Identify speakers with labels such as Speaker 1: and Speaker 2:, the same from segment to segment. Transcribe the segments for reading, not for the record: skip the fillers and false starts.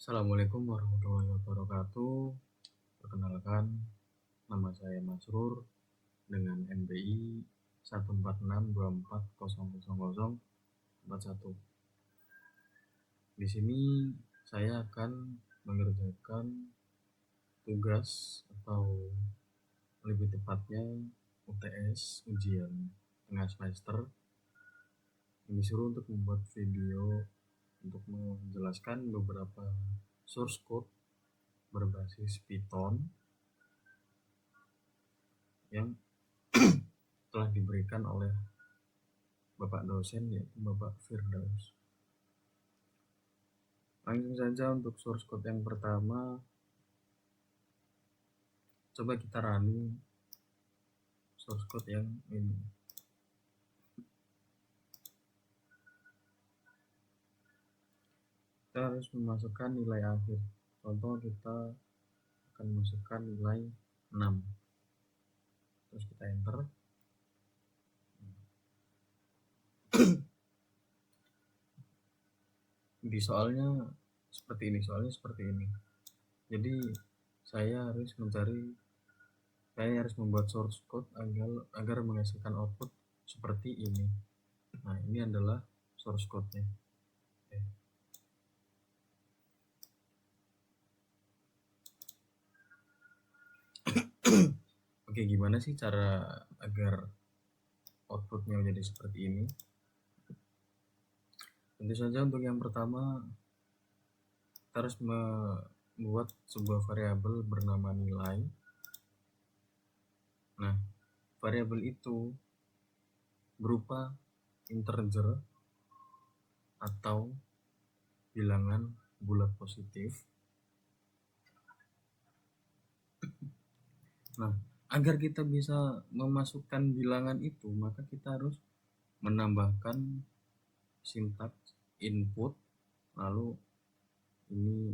Speaker 1: Assalamualaikum warahmatullahi wabarakatuh. Perkenalkan, nama saya Masrur dengan NBI 14624000041. Di sini saya akan mengerjakan tugas atau lebih tepatnya UTS, ujian tengah semester. Yang disuruh untuk membuat video untuk menjelaskan beberapa source code berbasis Python yang telah diberikan oleh Bapak dosen, yaitu Bapak Firdaus. Langsung saja untuk source code yang pertama, coba kita running source code yang ini. Kita harus memasukkan nilai akhir. Contoh, kita akan masukkan nilai 6. Terus kita enter. Di soalnya seperti ini. Jadi saya harus membuat source code agar menghasilkan output seperti ini. Nah, ini adalah source code-nya. Oke, gimana sih cara agar outputnya menjadi seperti ini? Tentu saja untuk yang pertama, kita harus membuat sebuah variabel bernama nilai. Nah, variabel itu berupa integer atau bilangan bulat positif. Nah, agar kita bisa memasukkan bilangan itu, maka kita harus menambahkan sintaks input, lalu ini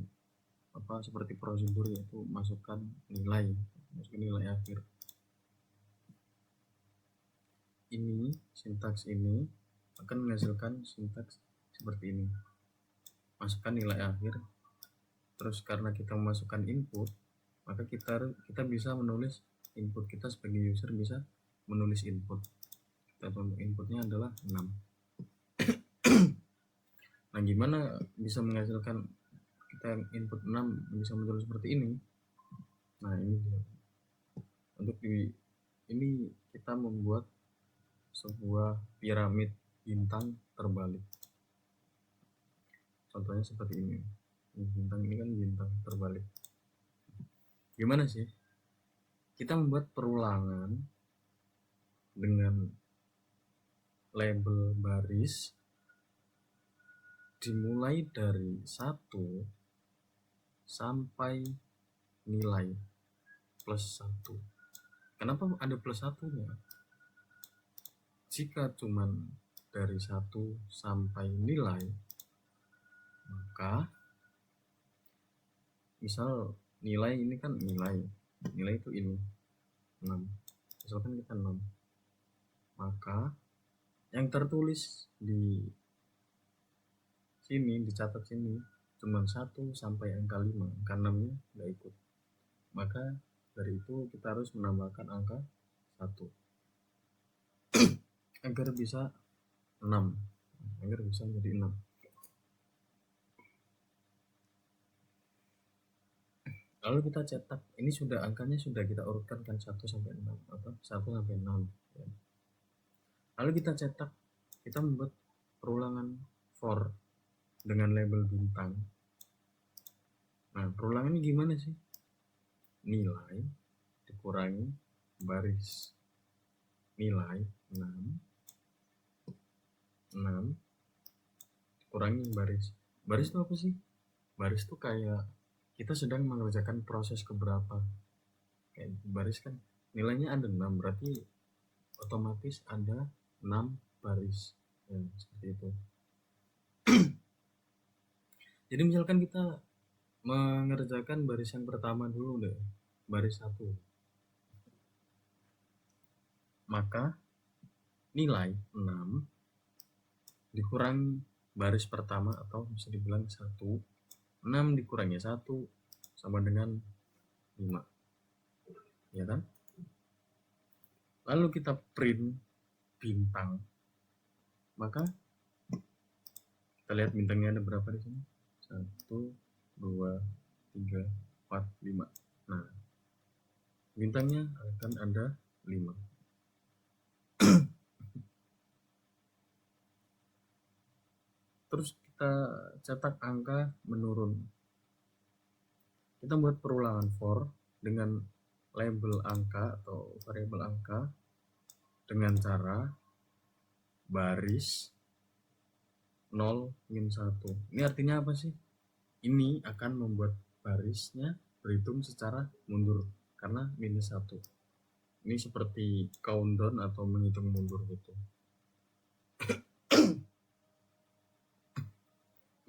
Speaker 1: seperti prosedur, yaitu masukkan nilai akhir. Ini sintaks ini akan menghasilkan sintaks seperti ini, masukkan nilai akhir. Terus karena kita memasukkan input, maka kita bisa menulis input. Kita sebagai user bisa menulis input. Kita inputnya adalah 6. Nah, gimana bisa menghasilkan kita input 6 bisa menulis seperti ini? Nah, ini dia. Untuk ini kita membuat sebuah piramid bintang terbalik. Contohnya seperti ini. Bintang ini kan bintang terbalik. Gimana sih? Kita membuat perulangan dengan label baris dimulai dari 1 sampai nilai plus 1. Kenapa ada plus 1-nya? Jika cuman dari 1 sampai nilai, maka misal nilai ini kan nilai itu ini 6. Misalkan kita 6. Maka yang tertulis di sini, dicatat sini, cuma 1 sampai angka 5, angka 6-nya nggak ikut. Maka dari itu kita harus menambahkan angka 1 agar bisa 6, agar bisa menjadi 6. Lalu kita cetak, ini angkanya sudah kita urutkan kan 1 sampai 6 atau 1 sampai 6. Lalu kita cetak, kita membuat perulangan for dengan label bintang. Nah, perulangannya gimana sih? Nilai dikurangi baris. Nilai 6 dikurangi baris. Baris itu apa sih? Baris itu kayak kita sedang mengerjakan proses keberapa. Kayak baris kan nilainya ada 6, berarti otomatis ada 6 baris. Ya, seperti itu. Jadi misalkan kita mengerjakan baris yang pertama dulu deh, baris 1. Maka nilai 6 dikurangi baris pertama atau bisa dibilang 1 6 dikurangi 1 sama dengan 5, ya kan? Lalu kita print bintang, maka kita lihat bintangnya ada berapa di sini? 1, 2, 3, 4, 5. Nah, bintangnya akan ada 5. Terus kita cetak angka menurun. Kita buat perulangan for dengan label angka atau variabel angka dengan cara baris 0 min 1. Ini artinya apa sih? Ini akan membuat barisnya berhitung secara mundur karena minus 1. Ini seperti countdown atau menghitung mundur gitu.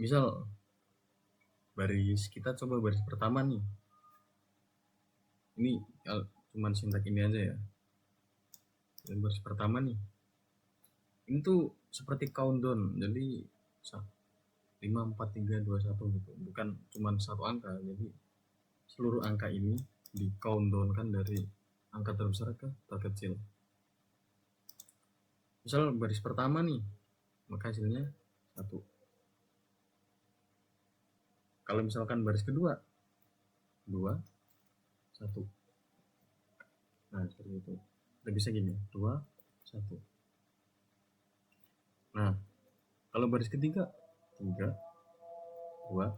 Speaker 1: Misal baris, kita coba baris pertama nih. Ini cuman sintak ini aja ya. Dan baris pertama nih. Ini tuh seperti countdown. Jadi 5, 4, 3, 2, 1 gitu. Bukan cuman satu angka. Jadi seluruh angka ini di countdown kan dari angka terbesar ke terkecil. Misal baris pertama nih, maka hasilnya 1. Kalau misalkan baris kedua 2, 1. Nah, seperti itu. Kita bisa gini, 2, 1. Nah, kalau baris ketiga 3, 2,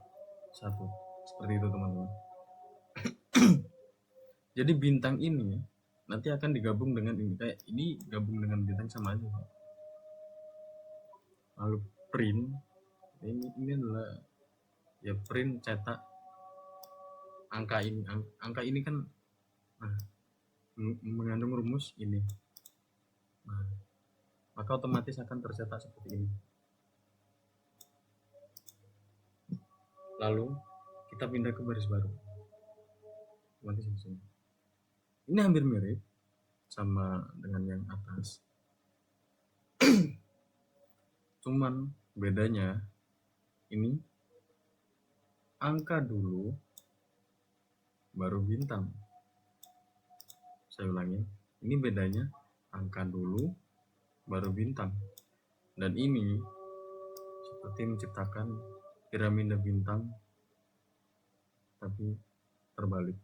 Speaker 1: 1. Seperti itu teman-teman. Jadi bintang ini nanti akan digabung dengan ini. Kayak ini gabung dengan bintang sama aja. Lalu print ini adalah ya print cetak angka ini. Angka ini kan mengandung rumus ini. Nah, maka otomatis akan tercetak seperti ini. Lalu kita pindah ke baris baru. Otomatis di sini. Ini hampir mirip sama dengan yang atas. Cuman bedanya ini angka dulu baru bintang. Saya ulangi, ini bedanya angka dulu baru bintang. Dan ini seperti menciptakan piramida bintang tapi terbalik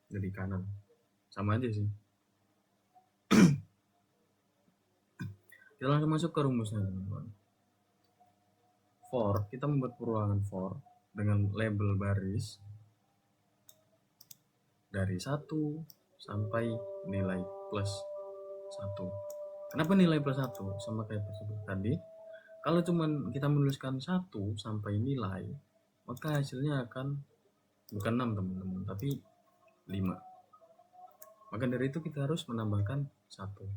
Speaker 1: dari kanan. Sama aja sih. Kita langsung masuk ke rumusnya teman-teman. For, kita membuat perulangan for dengan label baris dari 1 sampai nilai plus 1. Kenapa nilai plus 1? Sama kayak tersebut tadi. Kalau cuman kita menuliskan 1 sampai nilai, maka hasilnya akan bukan 6 teman-teman, tapi 5. Maka dari itu kita harus menambahkan 1.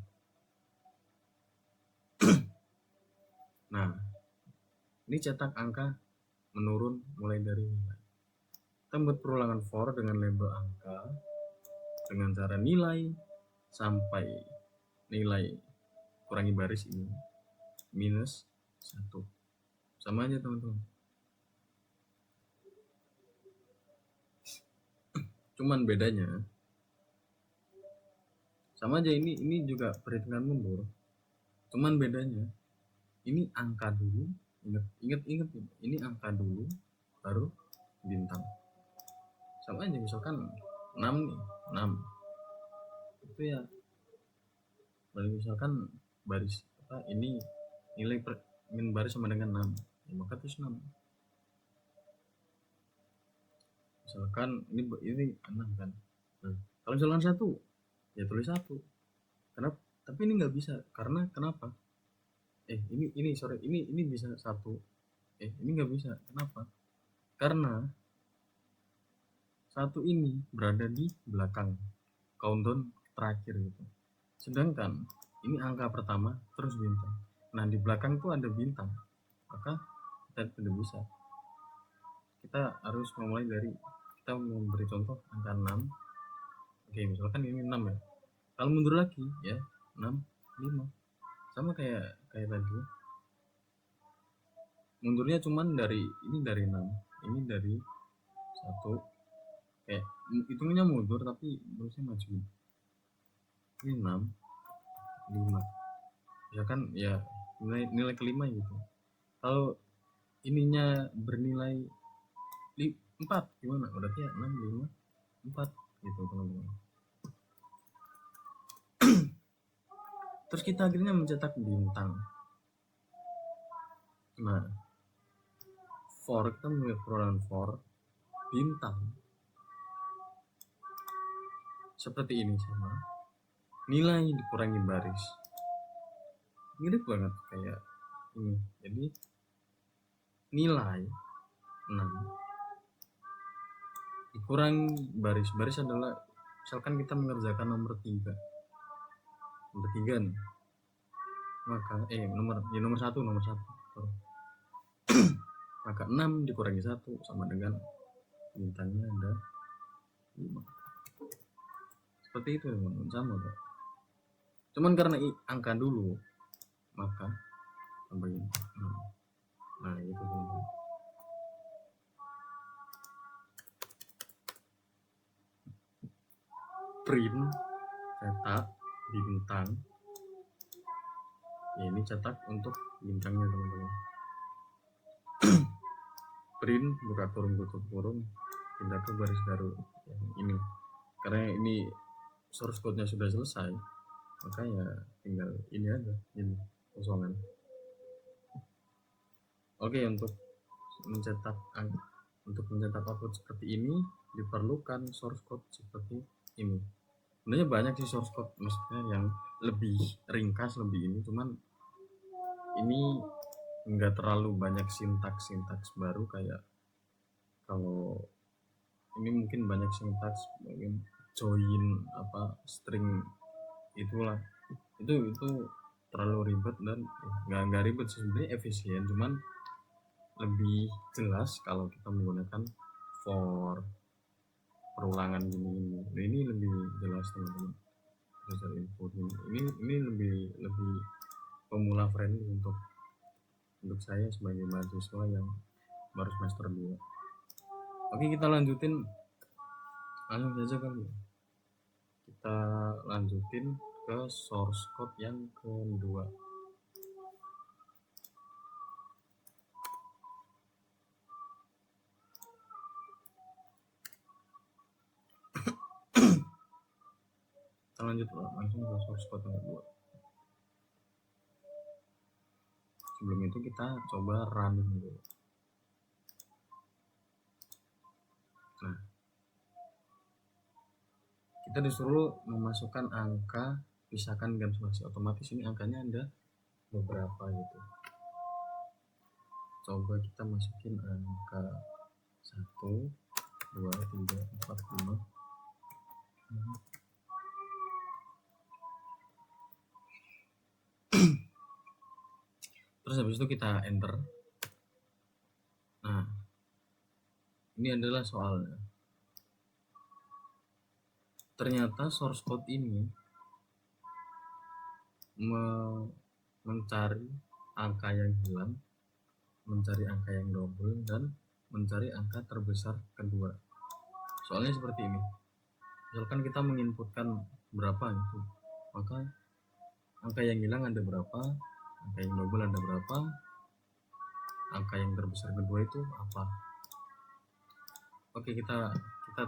Speaker 1: Nah, ini cetak angka menurun mulai dari nilai. Kita membuat perulangan for dengan label angka dengan cara nilai sampai nilai kurangi baris ini minus 1. Sama aja teman-teman. Cuman bedanya sama aja, ini juga perhitungan mundur. Cuman bedanya ini angka dulu, ingat ini angka dulu baru bintang. Sama aja, misalkan 6 nih, 6 itu ya, misalkan baris ini nilai min baris sama dengan 6 ya, maka terus 6. Misalkan ini 6 kan. Nah, kalau misalkan 1 ya tulis 1. Kenapa? Tapi ini nggak bisa karena kenapa? Ini bisa 1. Ini nggak bisa. Kenapa? Karena 1 ini berada di belakang countdown terakhir gitu. Sedangkan ini angka pertama terus bintang. Nah, di belakang tuh ada bintang. Maka kita tidak bisa. Kita harus memulai dari, kita memberi contoh angka 6. Oke, misalkan ini 6 ya. Kalau mundur lagi ya 6, 5. Sama kayak tadi. mundurnya cuman dari ini dari 6, ini dari 1, hitungnya mundur tapi terusnya maju. Ini 6, 5 ya kan, ya nilai kelima gitu. Kalau ininya bernilai 4 gimana, berarti ya 6, 5, 4 gitu teman-teman. Terus kita akhirnya mencetak bintang. Nah, for kita memilih perolehan for bintang seperti ini, sama nilai dikurangi baris, mirip banget kayak ini. Jadi nilai 6 dikurangi baris. Baris adalah misalkan kita mengerjakan nomor 3 nih, maka nomor 1 maka 6 dikurangi 1 sama dengan bintangnya ada 5. Seperti itu teman-teman, sama Pak. Cuman karena angka dulu maka tambahin 6. Nah itu teman-teman. Print cetak bintang ya, ini cetak untuk bintangnya teman-teman. Print buka kurung tutup kurung pindah ke baris baru yang ini. Karena ini source code-nya sudah selesai, maka ya tinggal ini aja, ini kosongan. Oke, untuk mencetak output seperti ini diperlukan source code seperti ini. Sebenarnya banyak sih source code, maksudnya yang lebih ringkas, lebih ini, cuman ini enggak terlalu banyak sintaks baru. Kayak kalau ini mungkin banyak sintaks, mungkin join string, itulah itu terlalu ribet dan nggak ribet sih sebenarnya, efisien, cuman lebih jelas kalau kita menggunakan for perulangan gini. Nah, ini lebih jelas teman-teman. User input ini lebih pemula friendly untuk saya sebagai mahasiswa yang baru semester 2. Oke, kita lanjutin langsung saja kali. Kita lanjutin ke source code yang kedua. Kita lanjut langsung ke source code yang kedua. Sebelum itu kita coba run dulu. Nah, kita disuruh memasukkan angka, pisahkan dan spasi. Otomatis ini angkanya ada beberapa gitu. Coba kita masukin angka 1, 2, 3, 4, 5. Terus habis itu kita enter. Nah, ini adalah soalnya. Ternyata source code ini mencari angka yang hilang, mencari angka yang double, dan mencari angka terbesar kedua. Soalnya seperti ini. Misalkan kita menginputkan berapa itu, maka angka yang hilang ada berapa, angka yang double ada berapa, angka yang terbesar kedua itu apa. Oke, kita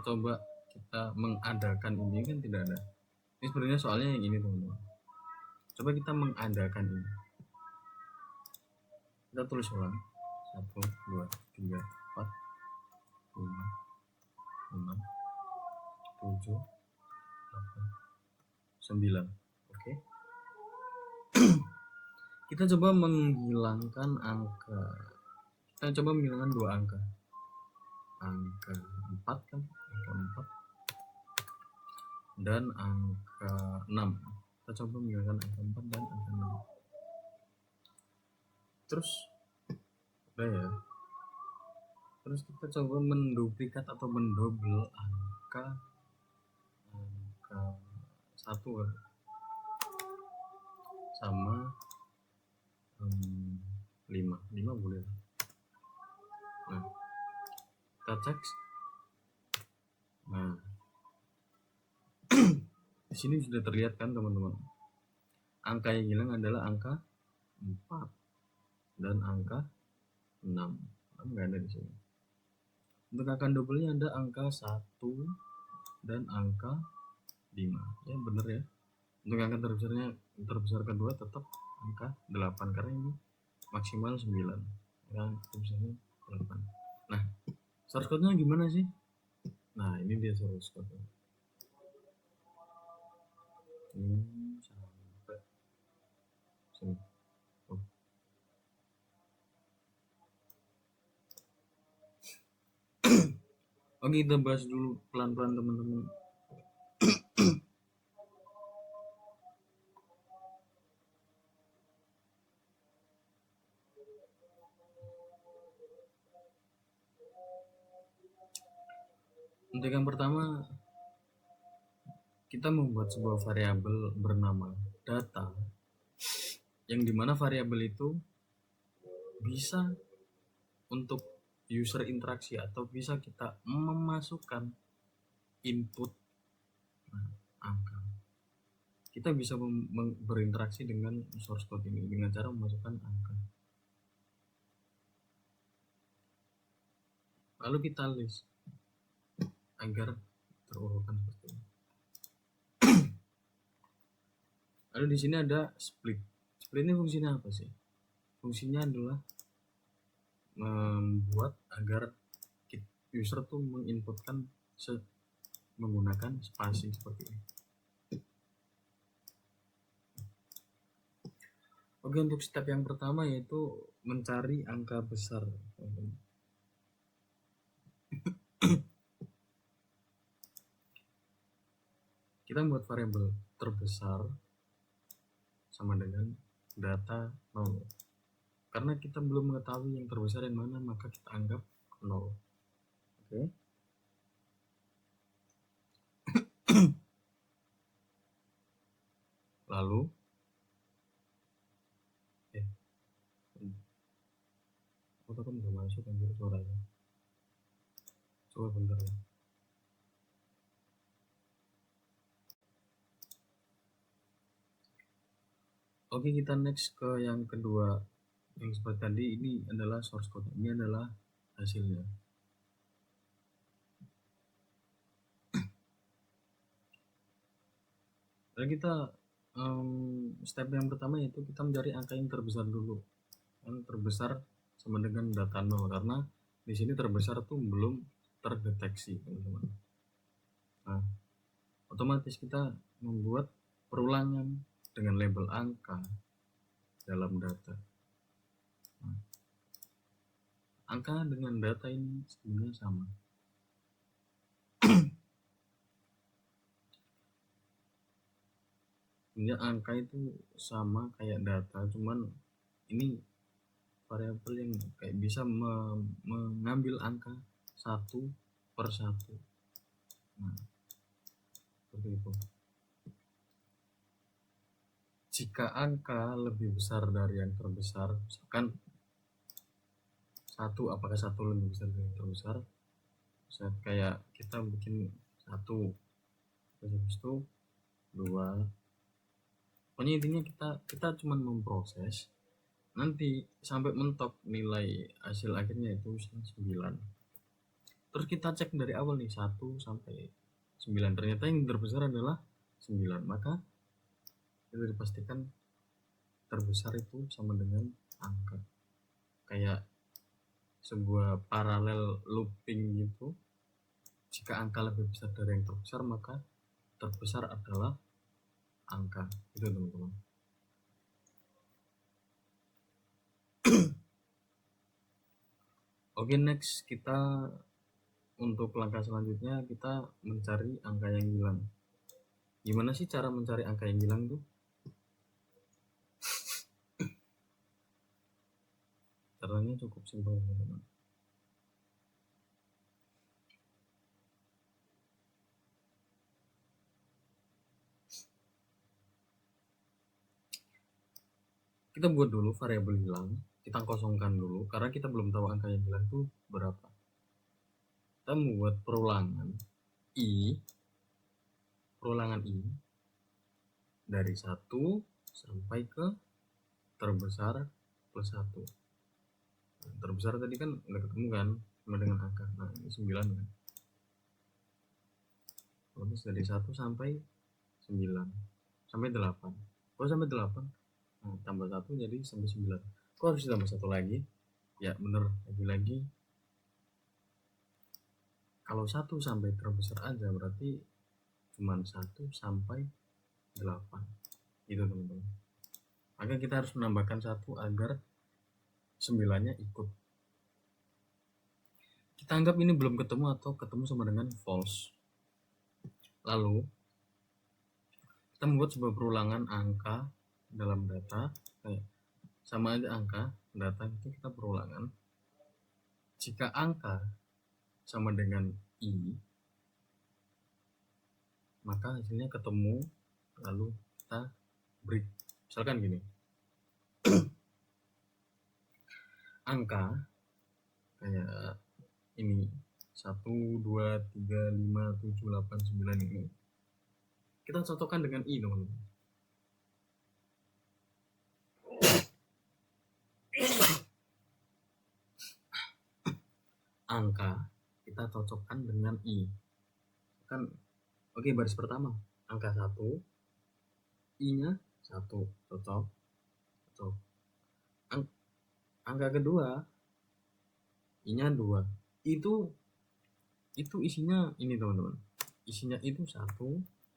Speaker 1: coba kita mengadakan ini, kan tidak ada. Ini sebenarnya soalnya yang ini teman-teman. Coba kita mengadakan ini. Kita tulis ulang. 1, 2, 3, 4, 5, 6, 7, 8, 9. Oke. Kita coba menghilangkan angka. Kita coba menghilangkan 2 angka. Angka 4 kan? Angka 4 dan angka 6. Kita coba menghilangkan angka 4 dan angka 6. Terus udah ya. Terus kita coba menduplikat atau mendouble angka 1 kan? Sama 5 boleh. Nah, kita cek. Nah, di sini sudah terlihat kan teman-teman. Angka yang hilang adalah angka 4 dan angka 6. Enggak ada di sini. Untuk angka double-nya ada angka 1 dan angka 5. Ya benar ya. Untuk angka terbesar kedua tetap angka 8 karena ini maksimal 9. Ya, terbesarnya 8. Nah, source code-nya gimana sih? Nah, ini dia source code-nya. Sampai sini. Oh. Oke, kita bahas dulu pelan-pelan teman-teman. Untuk yang pertama, kita membuat sebuah variabel bernama data, yang dimana variabel itu bisa untuk user interaksi atau bisa kita memasukkan input angka. Kita bisa berinteraksi dengan source code ini dengan cara memasukkan angka. Lalu kita list agar terurutkan seperti ini. Lalu di sini ada split. Split ini fungsinya apa sih? Fungsinya adalah membuat agar user tuh menginputkan menggunakan spasi seperti ini. Oke, untuk step yang pertama yaitu mencari angka besar. Kita membuat variabel terbesar sama dengan data 0. Karena kita belum mengetahui yang terbesar yang mana, maka kita anggap 0. Oke. Lalu aku kan udah masuk anjir suaranya. Coba bentar ya. Oke, kita next ke yang kedua. Yang seperti tadi, ini adalah source code. Ini adalah hasilnya. Lalu kita step yang pertama yaitu kita mencari angka yang terbesar dulu. Yang terbesar sama dengan data 0 karena di sini terbesar tuh belum terdeteksi, teman-teman. Nah, otomatis kita membuat perulangan dengan label angka dalam data. Nah, angka dengan data ini sebenarnya sama. Sebenarnya angka itu sama kayak data, cuman ini variabel yang kayak bisa mengambil angka satu per satu. Nah, seperti itu. Jika angka lebih besar dari yang terbesar, misalkan satu, apakah satu lebih besar dari yang terbesar? Misalnya kayak kita bikin satu, terus habis itu dua. Pokoknya intinya kita cuma memproses, nanti sampai mentok nilai hasil akhirnya itu 9. Terus kita cek dari awal nih 1 sampai 9, ternyata yang terbesar adalah 9, maka itu dipastikan terbesar itu sama dengan angka, kayak sebuah paralel looping gitu. Jika angka lebih besar dari yang terbesar, maka terbesar adalah angka. Itu teman-teman. Oke, next kita untuk langkah selanjutnya kita mencari angka yang hilang. Gimana sih cara mencari angka yang hilang tuh? Caranya cukup simpel, teman-teman. Kita buat dulu variabel hilang. kita kosongkan dulu karena kita belum tahu angka yang hilang itu berapa. Kita membuat perulangan i dari 1 sampai ke terbesar plus 1. Nah, terbesar tadi kan udah ketemu kan sama dengan angka. Nah, ini 9 kan. Terus dari 1 sampai 9 sampai 8. Kalau sampai 8, nah, tambah 1 jadi sampai 9. Kok harus tambah 1 lagi? Ya bener, lagi-lagi kalau 1 sampai terbesar aja berarti cuma 1 sampai 8. Itu teman-teman. Maka kita harus menambahkan 1 agar 9-nya ikut. Kita anggap ini belum ketemu atau ketemu sama dengan false. Lalu kita membuat sebuah perulangan angka dalam data, sama aja angka data itu kita perulangan. Jika angka sama dengan i, maka hasilnya ketemu, lalu kita break. Misalkan gini, angka kayak ini 1, 2, 3, 5, 7, 8, 9 ini kita cocokkan dengan i, teman-teman. Angka kita cocokkan dengan i kan. Oke, baris pertama angka 1, i nya 1, cocok. Angka kedua i nya 2, itu isinya ini teman-teman, isinya itu 1,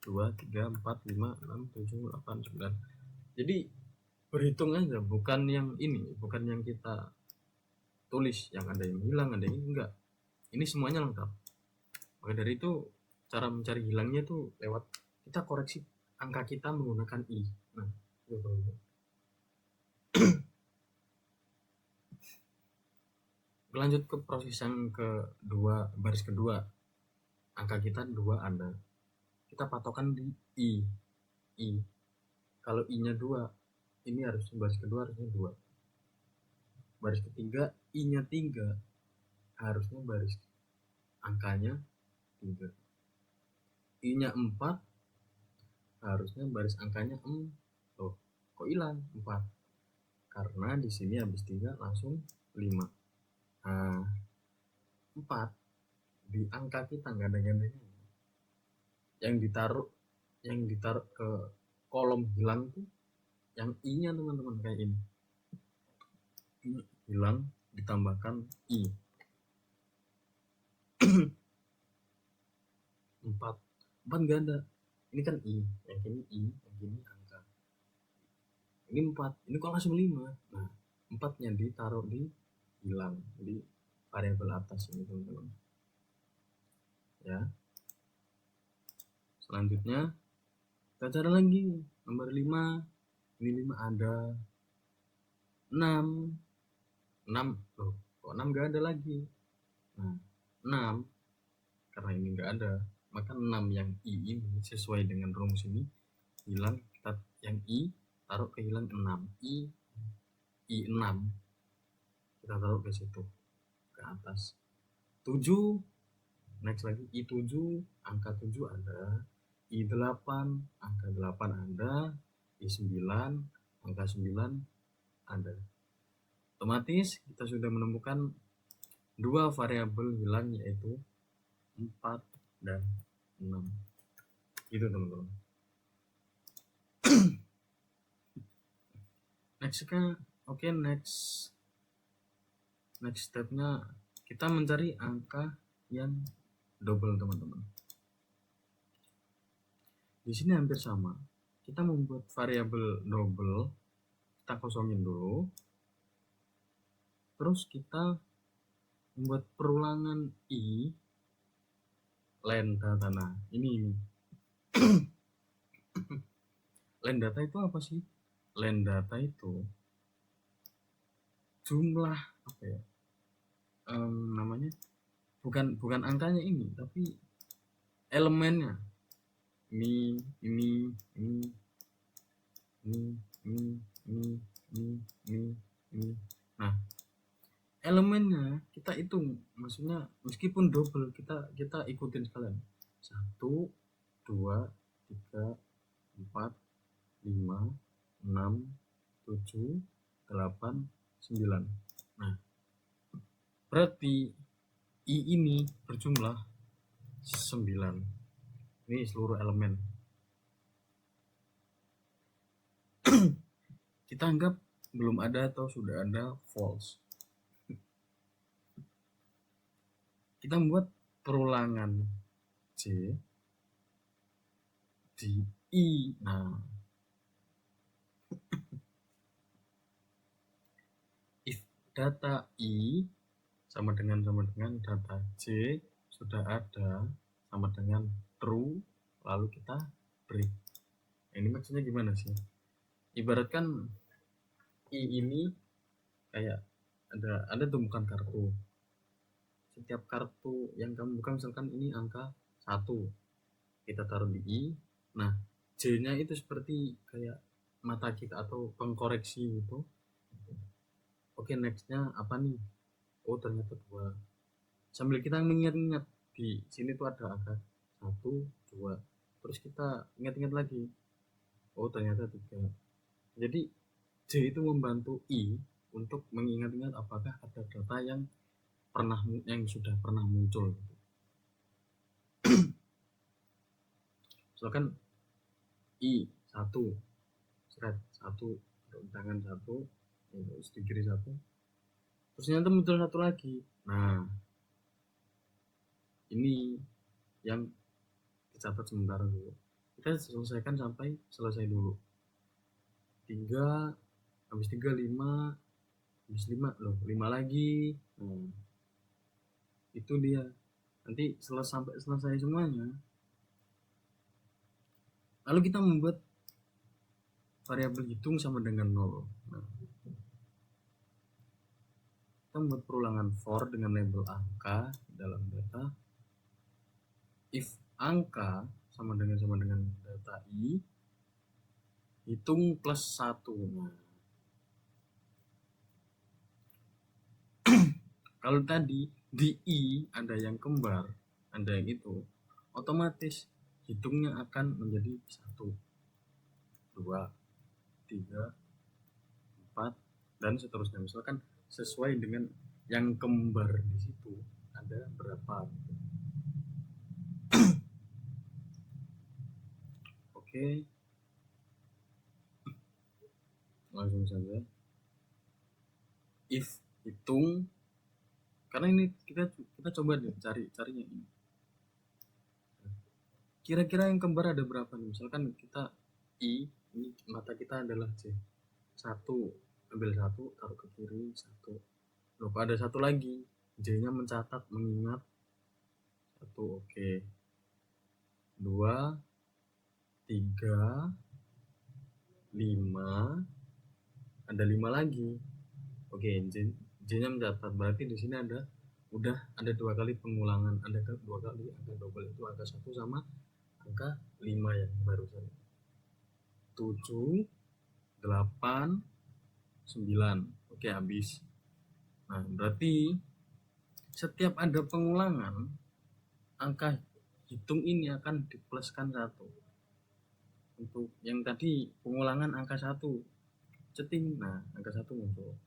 Speaker 1: 2, 3, 4, 5, 6, 7, 8, 9. Jadi berhitung aja, bukan yang ini, bukan yang kita tulis yang ada yang hilang, ada yang enggak. Ini semuanya lengkap. Maka dari itu cara mencari hilangnya itu lewat kita koreksi angka kita menggunakan i. Nah, itu teman-teman. Lanjut ke proses yang kedua, baris kedua. Angka kita 2 ada. Kita patokan di i. Kalau i nya 2, ini harus baris kedua harusnya 2. Baris ketiga i nya 3, harusnya baris angkanya 3. I nya 4, harusnya baris angkanya 4. Loh, kok hilang 4? Karena di sini habis 3 langsung 5. Nah, 4 di angka kita nggak ada gandanya. Yang ditaruh ke kolom hilang tuh yang i nya teman-teman, kayak ini. Ini hilang ditambahkan i. 4 nggak ada, ini kan i, yang ini angka. Ini 4, ini kok langsung 5. Nah, 4-nya ditaruh di hilang, di variabel atas ini teman-teman ya. Selanjutnya kita cari lagi nomor 5. Ini 5 ada. 6 loh, kok 6 nggak ada lagi. Nah, 6 karena ini nggak ada, maka 6 yang i ini sesuai dengan rumus ini hilang, kita yang i taruh ke hilang 6. i 6 kita taruh ke situ, ke atas. 7 next lagi, i 7, angka 7 ada. I 8, angka 8 ada. I 9, angka 9 ada. Otomatis kita sudah menemukan 2 variabel hilang, yaitu 4 dan 6. Gitu teman-teman. Next kan, oke, next stepnya kita mencari angka yang double teman-teman. Di sini hampir sama. Kita membuat variabel double, kita kosongin dulu. Terus kita membuat perulangan i len data. Nah, ini len data itu apa sih? Len data itu jumlah apa ya? Namanya bukan angkanya ini, tapi elemennya. Ini Nah, elemennya kita hitung, maksudnya meskipun double kita ikutin sekalian. 1 2 3 4 5 6 7 8 9. Nah, berarti I ini berjumlah 9. Ini seluruh elemen. Kita anggap belum ada atau sudah ada false. Kita membuat perulangan C di I. Nah, if data I sama dengan data J sudah ada sama dengan true, lalu kita break. Ini maksudnya gimana sih? Ibaratkan I ini kayak ada tumpukan kartu. Setiap kartu yang kamu buka, misalkan ini angka 1, kita taruh di I. Nah, J-nya itu seperti kayak mata kita atau pengkoreksi gitu. Oke, next-nya apa nih? Oh, ternyata 2. Sambil kita mengingat-ingat, di sini tuh ada angka 1, 2. Terus kita ingat-ingat lagi. Oh, ternyata 3. Jadi J itu membantu I untuk mengingat-ingat apakah ada data yang sudah pernah muncul. Misalkan I 1, thread 1, tangan 1, di kiri 1, terus ternyata muncul 1 lagi. Nah, ini yang dicatat sementara dulu. Kita selesaikan sampai selesai dulu. 3, habis 3 5, habis 5 loh, 5 lagi. Nah, itu dia. Nanti sampai selesai semuanya, lalu kita membuat variabel hitung sama dengan 0. Nah, kita membuat perulangan for dengan label angka dalam data. If angka sama dengan data I, hitung plus 1. Nah, kalau tadi di I ada yang kembar, ada yang itu, otomatis hitungnya akan menjadi 1, 2, 3, 4, dan seterusnya. Misalkan sesuai dengan yang kembar di situ ada berapa. Oke, langsung saja. If hitung, karena ini kita coba deh carinya ini. Kira-kira yang kembar ada berapa nih? Misalkan kita I, ini mata kita adalah J. 1, ambil 1, taruh ke kiri, 1. Loh, ada 1 lagi. J-nya mencatat, mengingat 1, oke. 2, 3, 5, ada 5 lagi. Oke, J-nya mencatat. Berarti di sini udah ada 2 kali pengulangan, ada 2 kali angka double, itu angka 1 sama angka 5 yang barusan. 7, 8, 9. Oke, habis. Nah, berarti setiap ada pengulangan, angka hitung ini akan dipluskan 1. Untuk yang tadi pengulangan angka 1, ceting, nah angka 1 muncul.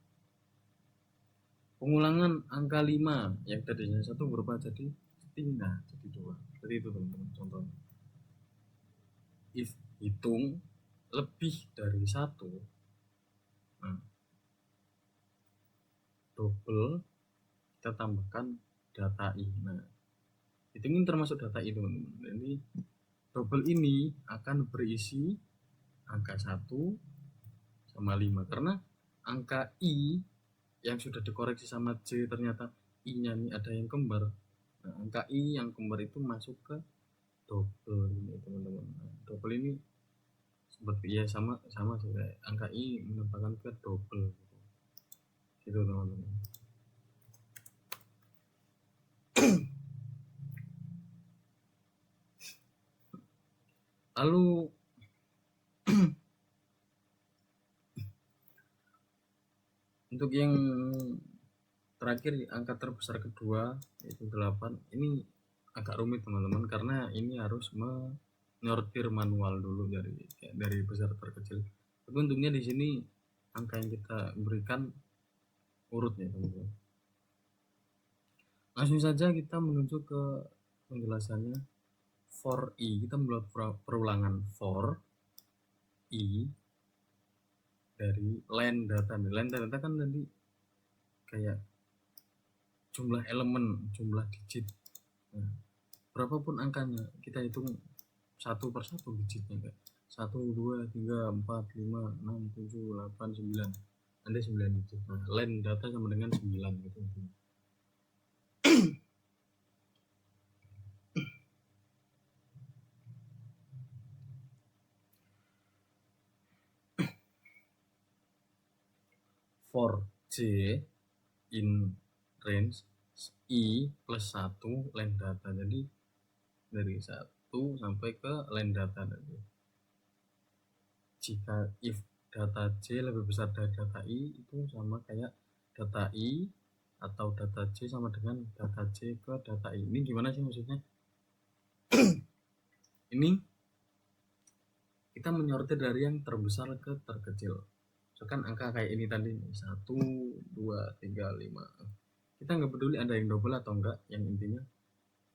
Speaker 1: Pengulangan angka 5 yang tadinya 1 berubah jadi ceting, nah jadi 2. Jadi itu teman-teman contohnya. If hitung lebih dari 1, nah, double, kita tambahkan data I. Nah, hitungin termasuk data I, teman-teman. Jadi double ini akan berisi angka 1 sama 5, karena angka I yang sudah dikoreksi sama J ternyata I-nya ini ada yang kembar. Nah, angka I yang kembar itu masuk ke double ini, teman-teman. Nah, double ini seperti ya sama kayak angka I menambahkan ke double gitu, teman-teman. Lalu untuk yang terakhir angka terbesar kedua yaitu 8. Ini agak rumit teman-teman karena ini harus menyortir manual dulu dari besar terkecil. Tapi untungnya di sini angka yang kita berikan urutnya teman-teman. Langsung saja kita menuju ke penjelasannya. For i kita membuat perulangan for i dari len data. Len data kan tadi kayak jumlah elemen, jumlah digit. Nah, berapapun angkanya kita hitung satu per satu digitnya kayak 1, 2, 3, 4, 5, 6, 7, 8, 9. Ada 9 digit. Nah, len data sama dengan 9 gitu. For j in range i plus 1 len data. Jadi dari 1 sampai ke len data tadi. Jika if data j lebih besar dari data i itu sama kayak data i atau data j sama dengan data j ke data i. Ini gimana sih maksudnya? Ini kita menyortir dari yang terbesar ke terkecil. Misalkan angka kayak ini tadi 1, 2, 3, 5. Kita nggak peduli ada yang double atau enggak, yang intinya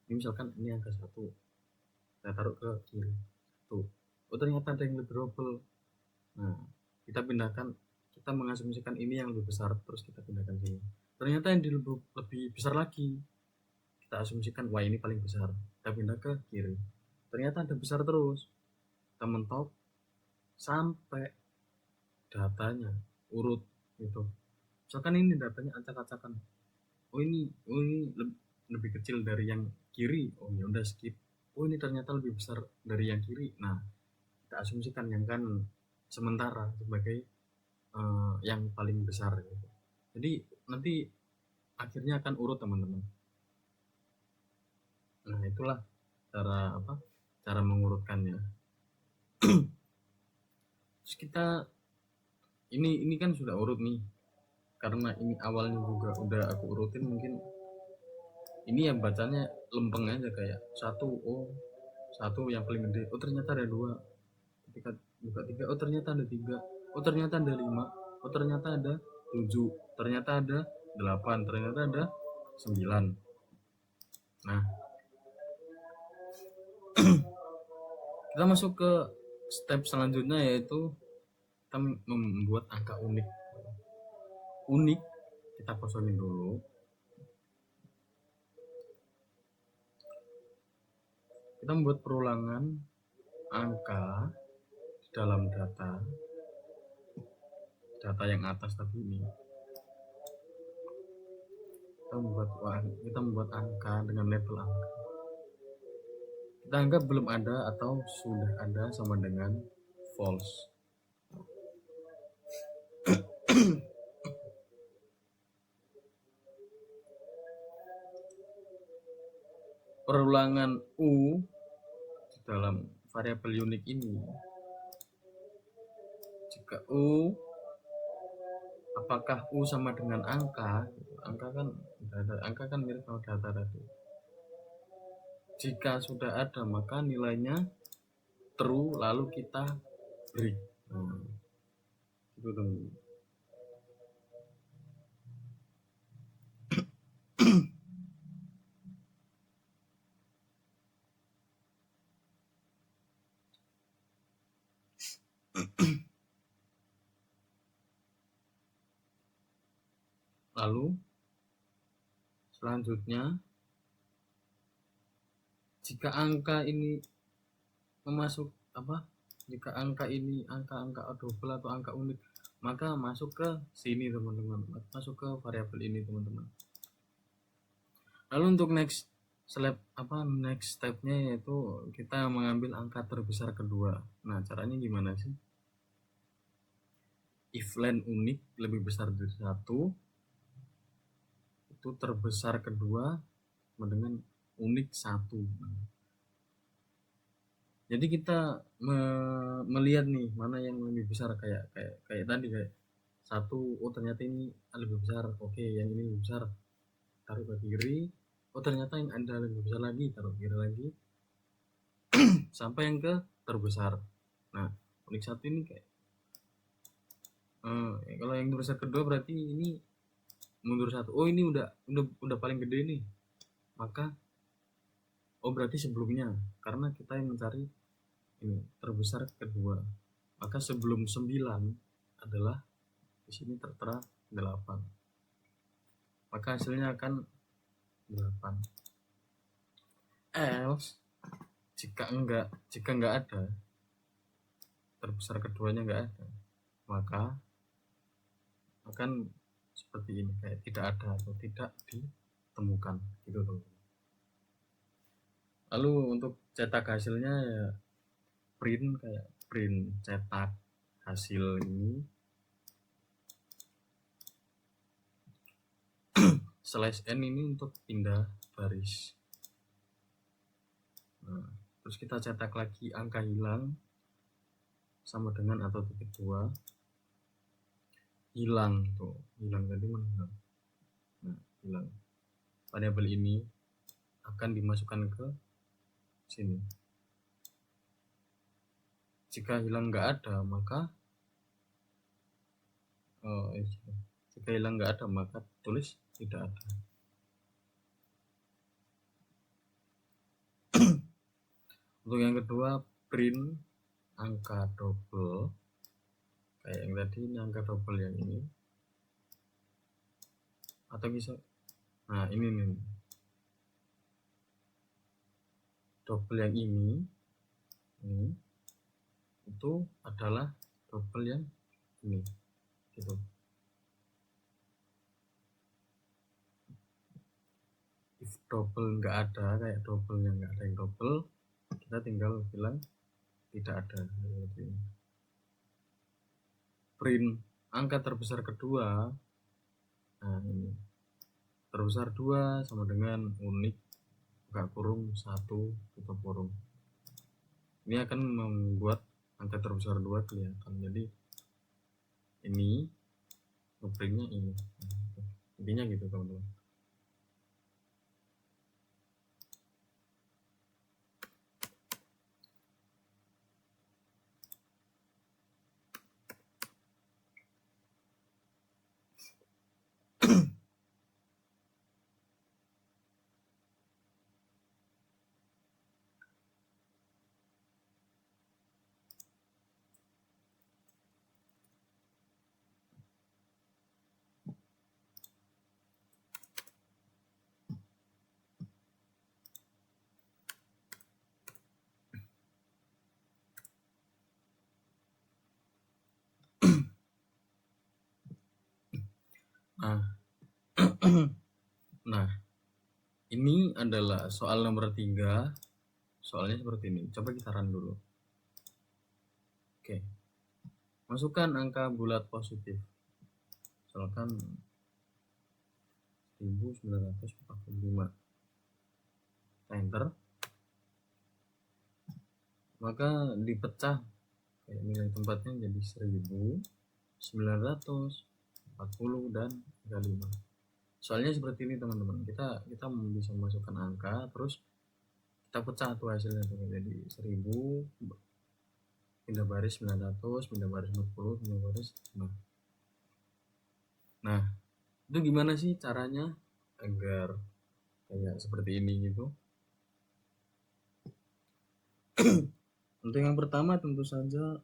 Speaker 1: ini misalkan ini angka 1, saya taruh ke kiri tuh, oh ternyata ada yang lebih double. Nah, kita pindahkan, kita mengasumsikan ini yang lebih besar, terus kita pindahkan sini. Ternyata yang lebih besar lagi, kita asumsikan wah ini paling besar, kita pindah ke kiri. Ternyata ada besar terus, kita mentok sampai datanya urut gitu. Misalkan ini datanya acak-acakan, oh ini lebih kecil dari yang kiri, oh ya udah skip. Oh ini ternyata lebih besar dari yang kiri, nah kita asumsikan yang kanan sementara sebagai yang paling besar gitu. Jadi nanti akhirnya akan urut teman-teman. Nah itulah cara mengurutkannya. Terus kita ini kan sudah urut nih, karena ini awalnya juga udah aku urutin, mungkin ini yang bacanya lempeng aja kayak 1, oh 1 yang paling gede, oh ternyata ada 2. Ketika buka 3, oh ternyata ada 3, oh ternyata ada 5, oh ternyata ada 7, ternyata ada 8, ternyata ada 9. Nah kita masuk ke step selanjutnya, yaitu kita membuat angka unik. Kita kosongin dulu. Kita membuat perulangan angka di dalam data yang atas tadi ini. Kita membuat angka dengan label angka. Kita anggap belum ada atau sudah ada sama dengan false. Perulangan U di dalam variabel unik ini, jika U, apakah U sama dengan angka kan mirip sama data tadi. Jika sudah ada maka nilainya true, lalu kita break. Itu teman. Lalu selanjutnya, jika angka ini jika angka ini angka double atau angka unik, maka masuk ke sini teman-teman, masuk ke variabel ini teman-teman. Lalu untuk next stepnya yaitu kita mengambil angka terbesar kedua. Nah caranya gimana sih? If len unik lebih besar dari 1, itu terbesar kedua dengan unik 1. Jadi kita melihat nih mana yang lebih besar, kayak tadi kayak 1, oh ternyata ini lebih besar, oke yang ini lebih besar, taruh ke kiri, oh ternyata yang ada lebih besar lagi, taruh kiri lagi, sampai yang ke terbesar. Nah, unik satu ini kayak kalau yang terbesar kedua berarti ini mundur satu. Oh ini udah paling gede nih, maka oh berarti sebelumnya, karena kita yang mencari ini terbesar kedua, maka sebelum 9 adalah di sini tertera 8, maka hasilnya akan 8. Else jika enggak ada terbesar keduanya, enggak ada, maka akan seperti ini, kayak tidak ada atau tidak ditemukan gitu tuh. Lalu untuk cetak hasilnya ya print cetak hasil ini /n ini untuk pindah baris. Nah, terus kita cetak lagi angka hilang sama dengan atau titik 2 hilang tuh, hilang tadi mana hilang. Nah, hilang. Variabel ini akan dimasukkan ke sini. Jika hilang nggak ada, maka jika hilang nggak ada, maka tulis tidak ada. Untuk yang kedua, print angka double. Kayak yang tadi, ini angka double yang ini. Atau bisa, nah ini nih. Double yang ini itu adalah double yang ini. Gitu. If double nggak ada, kayak double yang nggak ada yang double, kita tinggal bilang tidak ada. Print angka terbesar kedua, nah ini terbesar 2 sama dengan unik buka kurung 1 tutup kurung. Ini akan membuat angka terbesar 2 kelihatan. Jadi ini printnya ini, intinya gitu teman-teman. Nah, ini adalah soal nomor 3. Soalnya seperti ini. Coba kita run dulu. Oke. Masukkan angka bulat positif. Misalkan 1945. Enter. Maka dipecah kayak nilai tempatnya jadi 1940 dan 35. Soalnya seperti ini teman-teman, kita bisa memasukkan angka, terus kita pecah tuh hasilnya tuh, jadi 1000 pindah baris 900 pindah baris 40 pindah baris. Nah itu gimana sih caranya agar kayak seperti ini gitu? Untuk yang pertama tentu saja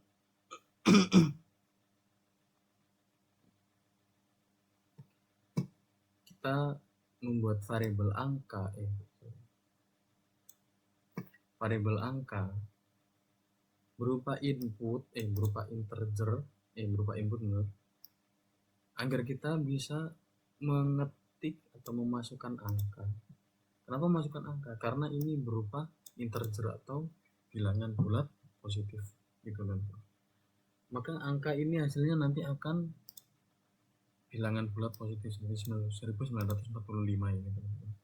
Speaker 1: kita membuat variabel angka berupa input berupa integer berupa input agar kita bisa mengetik atau memasukkan angka. Kenapa memasukkan angka? Karena ini berupa integer atau bilangan bulat positif gitu kan. Maka angka ini hasilnya nanti akan bilangan bulat positif 1945 ini teman-teman.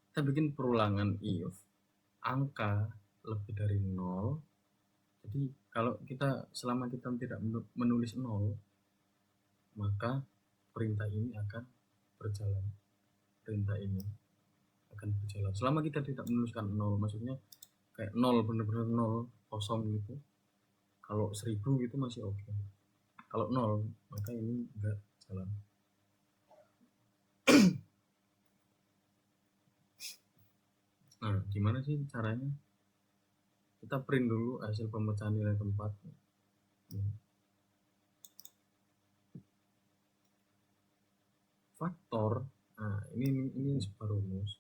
Speaker 1: Kita bikin perulangan if angka lebih dari 0, Jadi kalau selama kita tidak menulis 0, maka perintah ini akan berjalan. Perintah ini akan berjalan. Selama kita tidak menuliskan 0, maksudnya kayak 0, bener-bener 0, kosong gitu. Kalau 1000 gitu masih oke. Kalau 0, maka ini enggak jalan. Nah, gimana sih caranya? Kita print dulu hasil pemecahan nilai tempat. Faktor, nah ini sebuah rumus.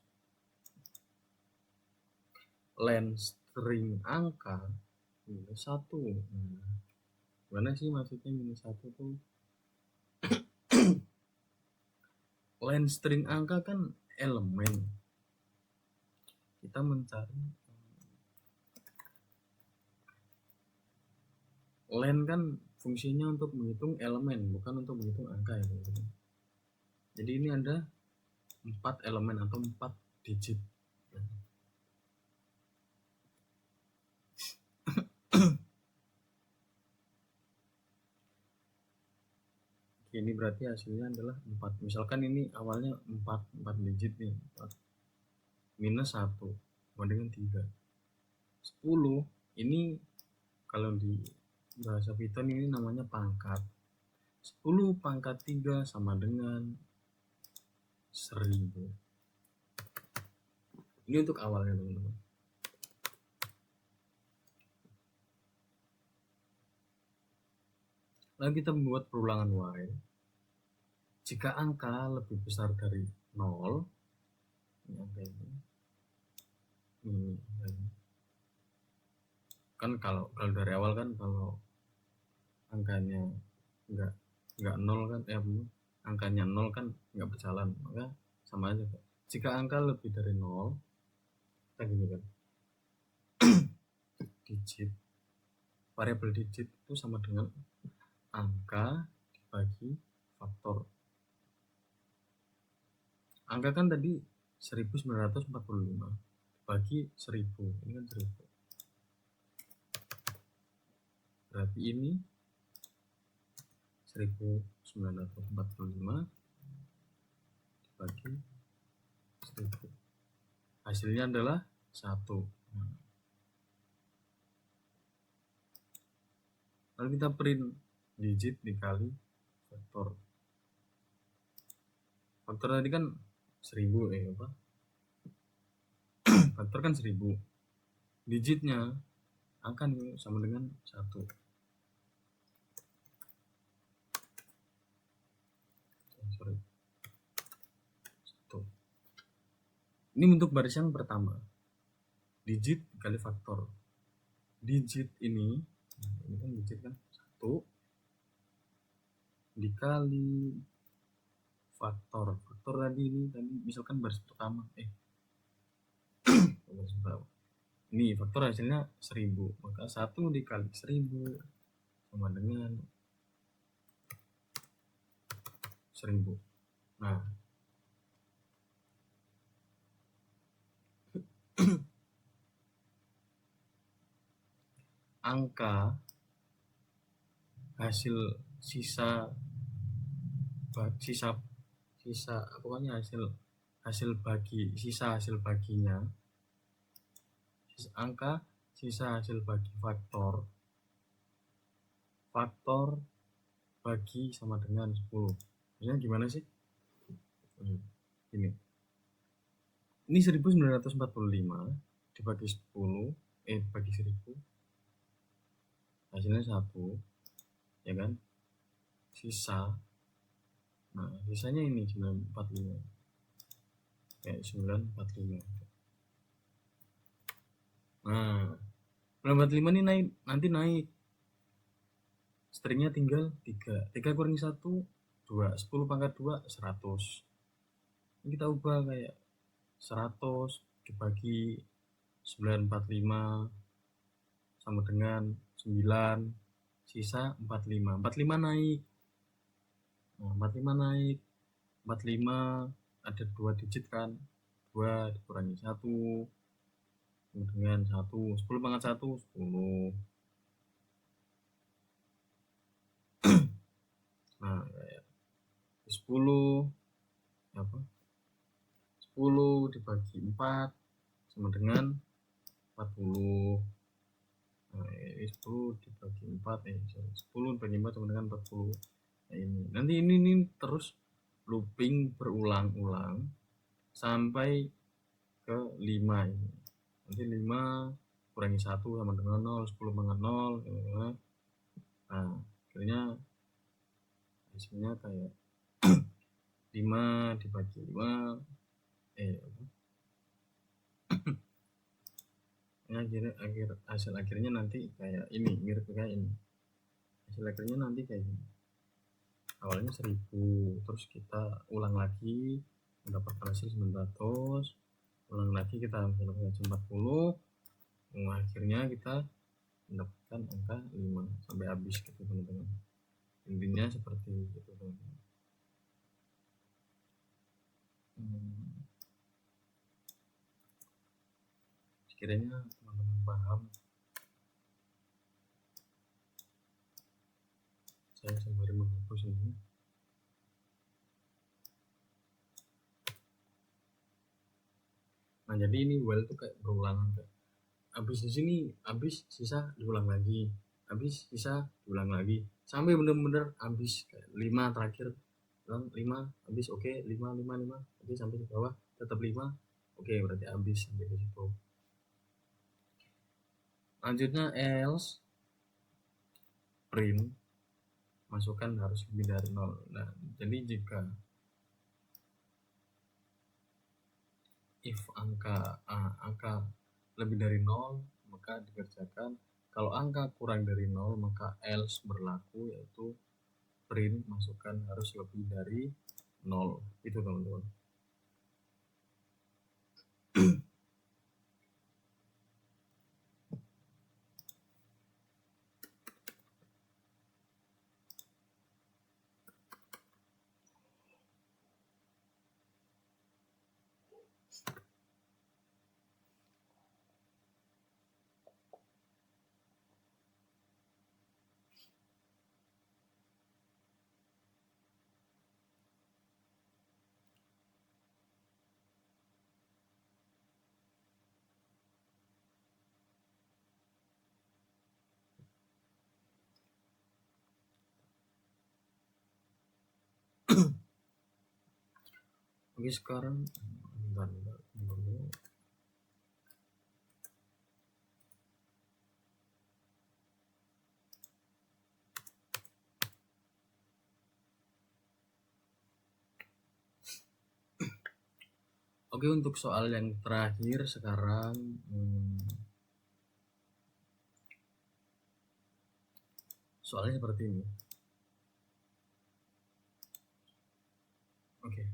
Speaker 1: Len string angka minus 1. Nah, gimana sih maksudnya minus 1 tuh? Len string angka kan elemen. Kita mencari len kan fungsinya untuk menghitung elemen, bukan untuk menghitung angka ya. Jadi ini ada 4 elemen atau 4 digit. Ini berarti hasilnya adalah 4. Misalkan ini awalnya 4 digit nih, 4 minus 1 sama dengan 3. 10 ini kalau di bahasa Python ini namanya pangkat. 10 pangkat 3 sama dengan 1000. Ini untuk awalnya teman-teman. Lalu kita membuat perulangan while. Jika angka lebih besar dari 0, ini angka ini. Kan kalau dari awal kan kalau angkanya enggak 0 kan angkanya 0 kan enggak berjalan, maka sama aja. Jika angka lebih dari 0, kita gini kan. Digit, variabel digit itu sama dengan angka dibagi faktor. Angka kan tadi 1945 dibagi 1000, ini kan 1000. Berarti ini 1945 dibagi 1000. Hasilnya adalah 1. Lalu kita print digit dikali faktor. Faktor tadi kan 1000 apa? Faktor kan 1000. Digitnya akan sama dengan 1. Sorry. 1. Ini untuk baris yang pertama. Digit dikali faktor. Digit ini kan digit kan 1 dikali faktor. Faktor tadi misalkan baris pertama. Baris berapa? Ini faktor hasilnya 1000. Maka 1 dikali 1000 sama dengan 1000. Nah, angka hasil sisa pokoknya hasil baginya, angka sisa hasil bagi faktor bagi sama dengan 10. Maksudnya gimana sih? Ini 1945 dibagi 10 bagi 1000 hasilnya 1, ya kan? Sisanya ini 945. Kayak 945. Nah, 945 ini nanti naik. Stringnya tinggal 3. 3 kurangi 1, 2. 10 pangkat 2, 100. Ini kita ubah kayak 100 dibagi 945 sama dengan 9, sisa 45. 45 naik. Nah, 45 naik. 45 ada 2 digit kan. 2 dikurangi 1 sama dengan 1. 10 pangkat 1, 10. 10 apa 10 dibagi 4 sama dengan 40. Nah, ini 10 dibagi 4 10 dibagi 4 sama dengan 40. Nah, ini nanti ini terus looping berulang-ulang sampai ke 5 ini. Nanti 5 kurangi 1 sama dengan 0, 10 pangkat 0. Nah, akhirnya hasilnya kayak 5 dibagi 5 hasil akhirnya nanti kayak ini, mirip kayak ini. Hasil akhirnya nanti kayak gini. Awalnya 1000, terus kita ulang lagi mendapatkan hasil 900, ulang lagi kita mendapatkan 40. Akhirnya kita mendapatkan angka 5 sampai habis gitu teman-teman. Intinya seperti itu teman-teman. Sekiranya teman-teman paham, saya sembari menghapus ini. Nah, jadi ini while itu kayak berulangan, kayak habis di sini, habis sisa diulang lagi, habis sisa diulang lagi sampai bener-bener habis, kayak 5 terakhir, 5 habis, oke, 5 oke, sampai ke bawah tetap 5, oke, berarti habis sampai di situ. Lanjutnya else print masukkan harus lebih dari 0. Nah, jadi jika if angka lebih dari 0 maka dikerjakan, kalau angka kurang dari 0 maka else berlaku, yaitu print masukkan harus lebih dari 0. Itu teman-teman. Oke, sekarang bentar dulu. Oke, untuk soal yang terakhir sekarang, soalnya seperti ini. Oke.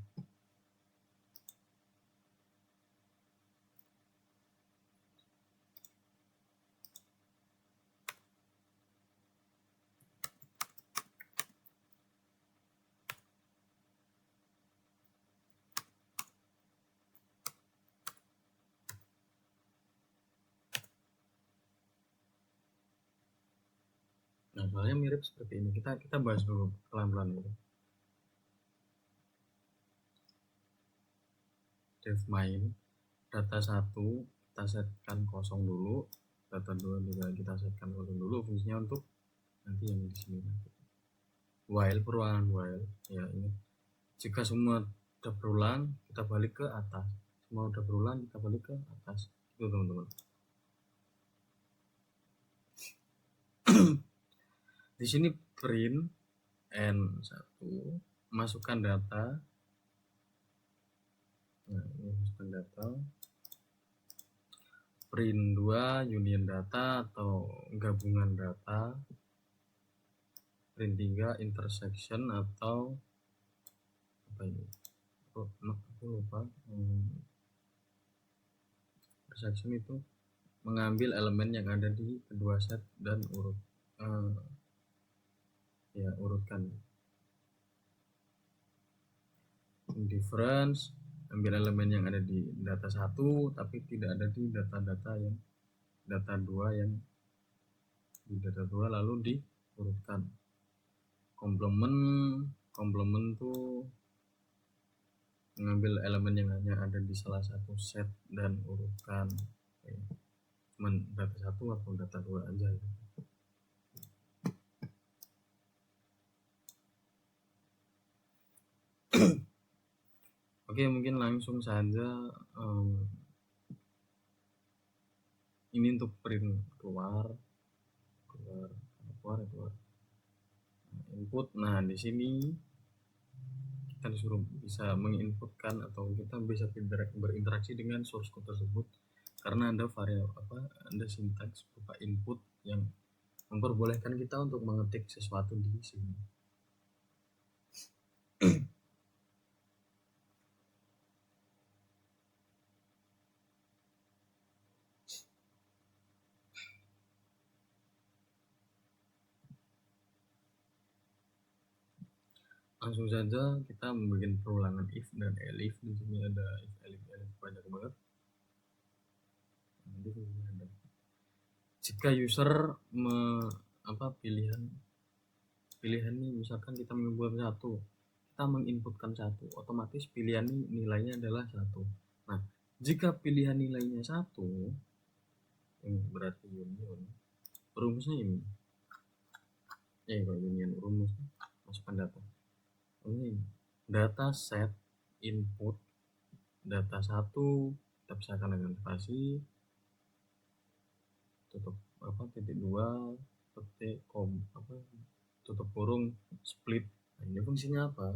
Speaker 1: Nah, soalnya mirip seperti ini. Kita bahas dulu pelan-pelan gitu. Dev main data 1 kita setkan kosong dulu, data 2 juga kita setkan kosong dulu, fungsinya untuk nanti yang di sini. While perulangan while ya ini. Jika semua udah berulang, kita balik ke atas. Semua udah berulang, kita balik ke atas. Itu teman-teman. Di sini print N1, masukkan data. Nah, ini masukkan data. Print 2 union data atau gabungan data. Print 3 intersection atau apa ini? Oh, aku lupa. Intersection itu mengambil elemen yang ada di kedua set dan urutkan. Difference, ambil elemen yang ada di data 1 tapi tidak ada di data yang data 2 yang di data 2 lalu diurutkan. Complement komplement tuh mengambil elemen yang hanya ada di salah satu set dan urutkan cuman data 1 atau data 2 aja gitu. Oke, mungkin langsung saja ini untuk print keluar input. Nah, di sini kita disuruh bisa menginputkan atau kita bisa berinteraksi dengan source code tersebut karena ada variabel ada sintaks berupa input yang memperbolehkan kita untuk mengetik sesuatu di sini. Langsung saja kita membuat perulangan if dan elif. Di sini ada if, elif banyak banget. Nanti ada. Jika user pilihan ini misalkan kita membuat satu, kita menginputkan satu, otomatis pilihan ini nilainya adalah satu. Nah, jika pilihan nilainya satu, berarti union. Rumusnya ini. Kalau union rumusnya masukkan data. Ini data set input data 1 kita pisahkan dengan spasi tutup titik 2 titik tutup kurung split. Nah, ini fungsinya apa?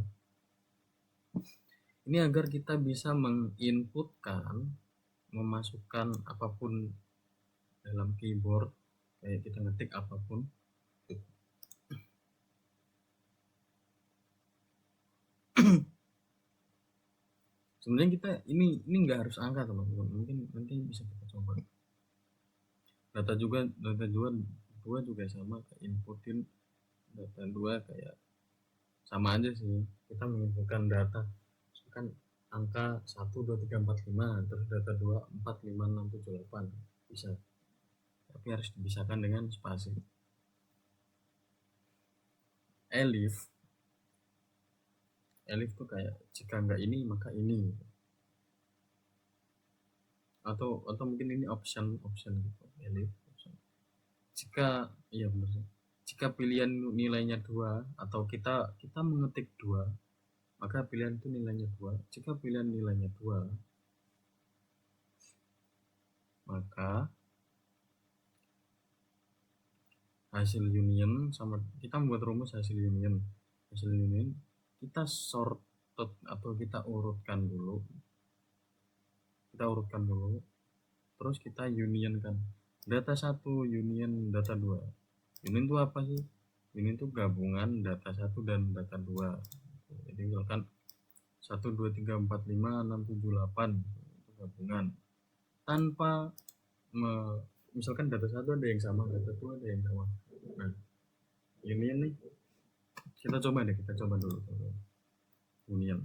Speaker 1: Ini agar kita bisa menginputkan, memasukkan apapun dalam keyboard, kayak kita ngetik apapun. Sebenarnya kita ini nggak harus angka teman-teman, mungkin nanti bisa kita coba. Data dua juga sama, kayak inputin data 2 kayak sama aja sih, kita menginputkan data kan angka 1 2 3 4 5 terus data 2 4 5 6 7 8 bisa, tapi harus dipisahkan dengan spasi. Elif tuh kayak jika enggak ini maka ini, atau mungkin ini option gitu. Elif option. Jika benar sih. Jika pilihan nilainya 2 atau kita mengetik 2, maka pilihan itu nilainya 2. Jika pilihan nilainya 2, maka hasil union sama, kita membuat rumus hasil union kita sorted atau kita urutkan dulu, terus kita unionkan data 1 union data 2. Union itu apa sih? Union itu gabungan data 1 dan data 2. Jadi misalkan 1 2 3 4 5 6 7 8 itu gabungan tanpa misalkan data 1 ada yang sama, data 2 ada yang sama. Nah, union nih kita coba dulu union.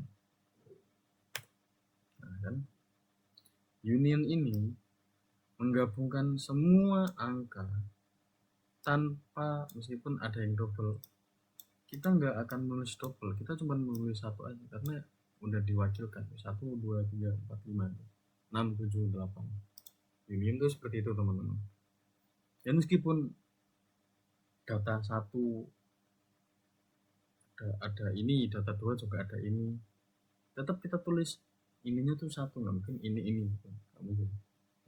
Speaker 1: Nah, kan union ini menggabungkan semua angka tanpa, meskipun ada yang double, kita nggak akan menulis double, kita cuma menulis satu aja karena udah diwakilkan 1 2 3 4 5 6 7 8. Union tuh seperti itu teman-teman. Ya meskipun data 1 ada ini, data 2 juga ada ini, tetap kita tulis ininya tuh satu, nggak mungkin ini gitu. Nggak mungkin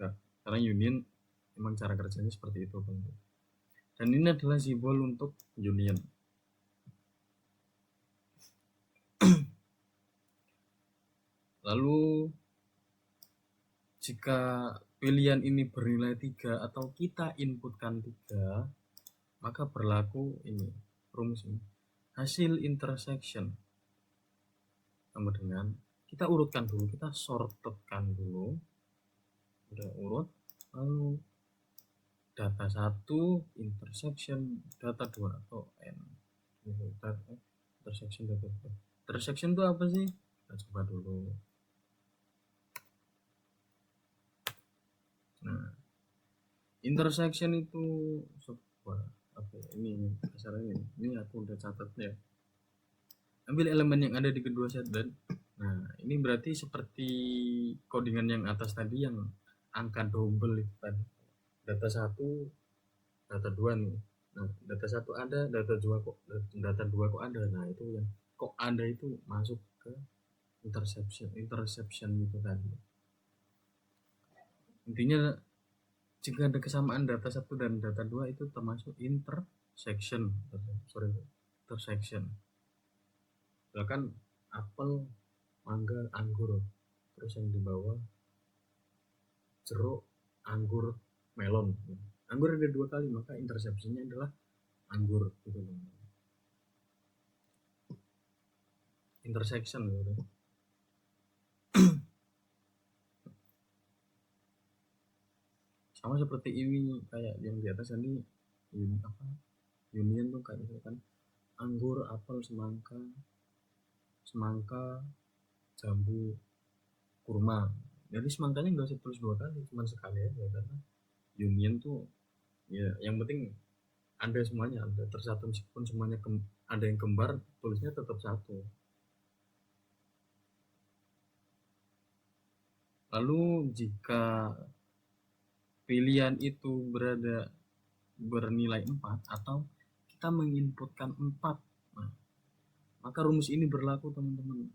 Speaker 1: ya, karena union memang cara kerjanya seperti itu teman-teman. Dan ini adalah simbol untuk union. Lalu jika pilihan ini bernilai 3 atau kita inputkan 3, maka berlaku ini rumus ini, hasil intersection sama dengan kita urutkan dulu, kita sortedkan dulu, udah urut, lalu data 1 intersection data 2 atau n intersection data 2. Intersection itu apa sih? Kita coba dulu. Nah, intersection itu sebuah ini kasarnya ini aku udah catat ya. ambil elemen yang ada di kedua set dan nah ini berarti seperti codingan yang atas tadi yang angka double itu tadi, data 1 data 2 nih, nah data 1 ada, data 2 kok, data 2 kok ada, nah itu yang kok ada itu masuk ke interception gitu tadi. Intinya jika ada kesamaan data 1 dan data 2 itu termasuk intersection. Misalkan apel, mangga, anggur, terus yang di bawah jeruk, anggur, melon. Anggur ada 2 kali, maka intersepsinya adalah anggur gitu. Intersection gitu. Sama seperti ini kayak yang di atas ini union tuh kayak misalkan anggur, apel, semangka, jambu, kurma. Jadi semangkanya nggak usah tulis 2 kali, cuma sekali aja karena union tuh ya yang penting ada semuanya, ada tersatu meskipun semuanya ada yang kembar, tulisnya tetap satu. Lalu jika pilihan itu bernilai 4 atau kita menginputkan 4, nah, maka rumus ini berlaku teman-teman,